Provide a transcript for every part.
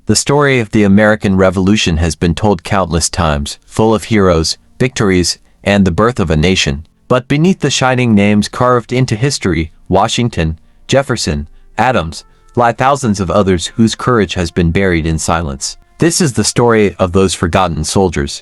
The story of the American Revolution has been told countless times, full of heroes, victories, and the birth of a nation. But beneath the shining names carved into history, Washington, Jefferson, Adams, lie thousands of others whose courage has been buried in silence. This is the story of those forgotten soldiers.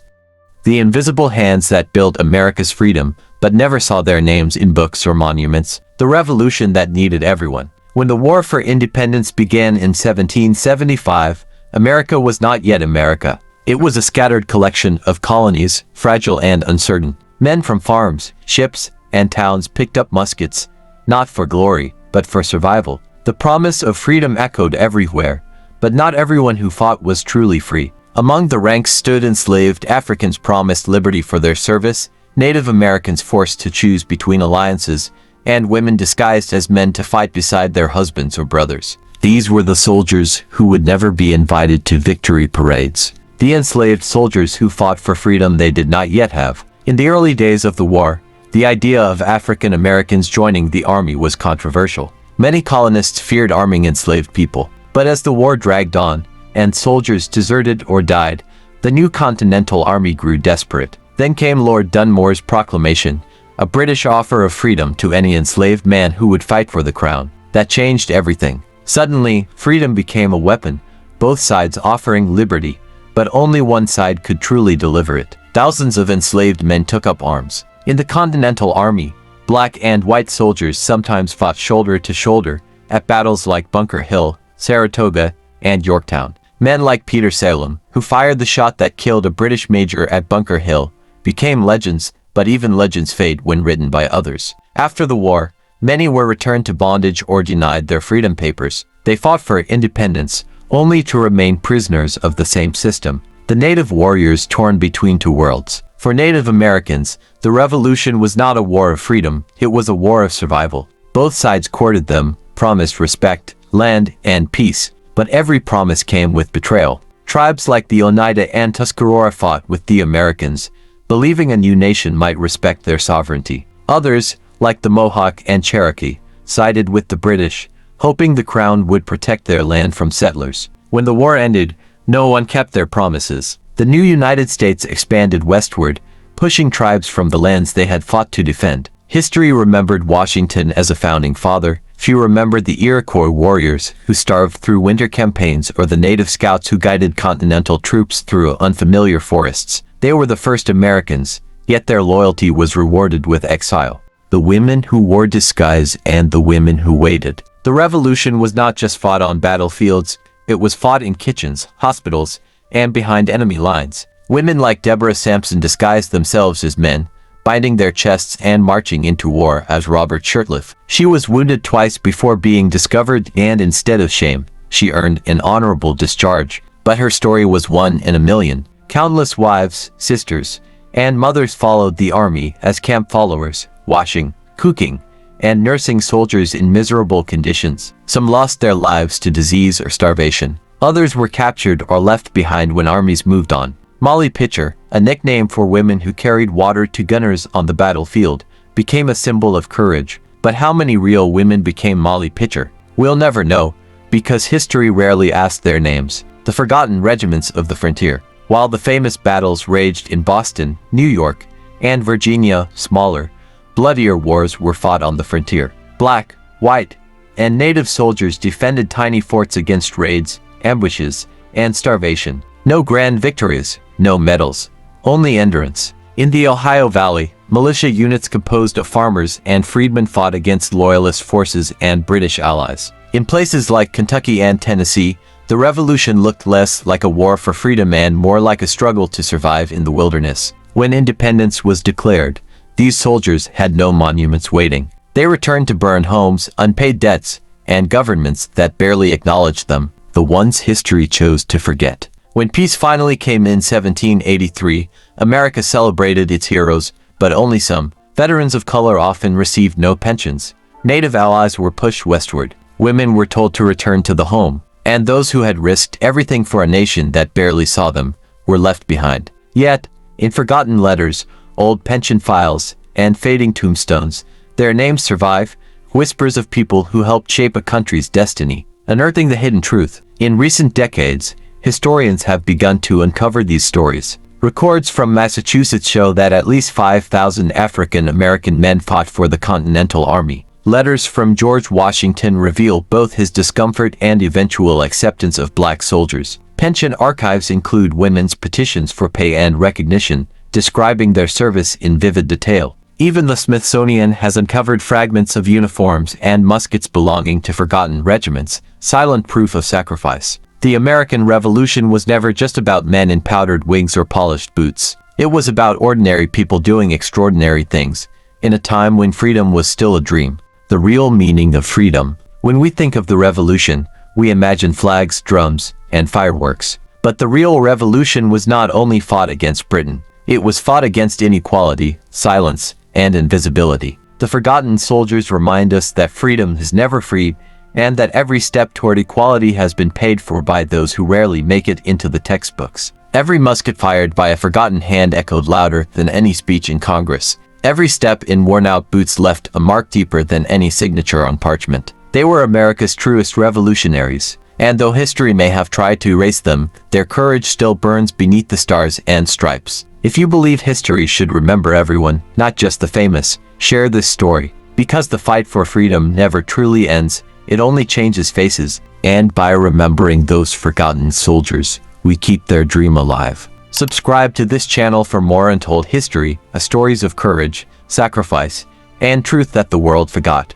The invisible hands that built America's freedom, but never saw their names in books or monuments. The revolution that needed everyone. When the War for Independence began in 1775, America was not yet America. It was a scattered collection of colonies, fragile and uncertain. Men from farms, ships, and towns picked up muskets, not for glory, but for survival. The promise of freedom echoed everywhere, but not everyone who fought was truly free. Among the ranks stood enslaved Africans promised liberty for their service, Native Americans forced to choose between alliances, and women disguised as men to fight beside their husbands or brothers. These were the soldiers who would never be invited to victory parades. The enslaved soldiers who fought for freedom they did not yet have. In the early days of the war, the idea of African Americans joining the army was controversial. Many colonists feared arming enslaved people. But as the war dragged on, and soldiers deserted or died, the new Continental Army grew desperate. Then came Lord Dunmore's proclamation, a British offer of freedom to any enslaved man who would fight for the crown. That changed everything. Suddenly, freedom became a weapon, both sides offering liberty, but only one side could truly deliver it. Thousands of enslaved men took up arms. In the Continental Army, black and white soldiers sometimes fought shoulder to shoulder at battles like Bunker Hill, Saratoga, and Yorktown. Men like Peter Salem, who fired the shot that killed a British major at Bunker Hill, became legends, but even legends fade when written by others. After the war, many were returned to bondage or denied their freedom papers. They fought for independence, only to remain prisoners of the same system. The native warriors torn between two worlds. For Native Americans, the revolution was not a war of freedom, it was a war of survival. Both sides courted them, promised respect, land, and peace. But every promise came with betrayal. Tribes like the Oneida and Tuscarora fought with the Americans, believing a new nation might respect their sovereignty. Others, like the Mohawk and Cherokee, sided with the British, hoping the crown would protect their land from settlers. When the war ended, no one kept their promises. The new United States expanded westward, pushing tribes from the lands they had fought to defend. History remembered Washington as a founding father. Few remembered the Iroquois warriors who starved through winter campaigns or the native scouts who guided Continental troops through unfamiliar forests. They were the first Americans, yet their loyalty was rewarded with exile. The women who wore disguise and the women who waited. The revolution was not just fought on battlefields, it was fought in kitchens, hospitals, and behind enemy lines. Women like Deborah Sampson disguised themselves as men, binding their chests and marching into war as Robert Shirtliff. She was wounded twice before being discovered, and instead of shame, she earned an honorable discharge. But her story was one in a million. Countless wives, sisters, and mothers followed the army as camp followers, washing, cooking, and nursing soldiers in miserable conditions. Some lost their lives to disease or starvation. Others were captured or left behind when armies moved on. Molly Pitcher, a nickname for women who carried water to gunners on the battlefield, became a symbol of courage. But how many real women became Molly Pitcher? We'll never know, because history rarely asked their names. The forgotten regiments of the frontier. While the famous battles raged in Boston, New York, and Virginia, smaller, bloodier wars were fought on the frontier. Black, white, and native soldiers defended tiny forts against raids, ambushes, and starvation. No grand victories, no medals, only endurance. In the Ohio Valley, militia units composed of farmers and freedmen fought against Loyalist forces and British allies. In places like Kentucky and Tennessee, the revolution looked less like a war for freedom and more like a struggle to survive in the wilderness. When independence was declared, these soldiers had no monuments waiting. They returned to burned homes, unpaid debts, and governments that barely acknowledged them, the ones history chose to forget. When peace finally came in 1783, America celebrated its heroes, but only some. Veterans of color often received no pensions. Native allies were pushed westward. Women were told to return to the home. And those who had risked everything for a nation that barely saw them were left behind. Yet, in forgotten letters, old pension files, and fading tombstones, their names survive, whispers of people who helped shape a country's destiny, unearthing the hidden truth. In recent decades, historians have begun to uncover these stories. Records from Massachusetts show that at least 5,000 African American men fought for the Continental Army. Letters from George Washington reveal both his discomfort and eventual acceptance of black soldiers. Pension archives include women's petitions for pay and recognition, describing their service in vivid detail. Even the Smithsonian has uncovered fragments of uniforms and muskets belonging to forgotten regiments, silent proof of sacrifice. The American Revolution was never just about men in powdered wigs or polished boots. It was about ordinary people doing extraordinary things, in a time when freedom was still a dream. The real meaning of freedom. When we think of the revolution, we imagine flags, drums, and fireworks. But the real revolution was not only fought against Britain. It was fought against inequality, silence, and invisibility. The forgotten soldiers remind us that freedom is never free, and that every step toward equality has been paid for by those who rarely make it into the textbooks. Every musket fired by a forgotten hand echoed louder than any speech in Congress. Every step in worn-out boots left a mark deeper than any signature on parchment. They were America's truest revolutionaries, and though history may have tried to erase them, their courage still burns beneath the stars and stripes. If you believe history should remember everyone, not just the famous, share this story. Because the fight for freedom never truly ends, it only changes faces, and by remembering those forgotten soldiers, we keep their dream alive. Subscribe to this channel for more untold history, stories of courage, sacrifice, and truth that the world forgot.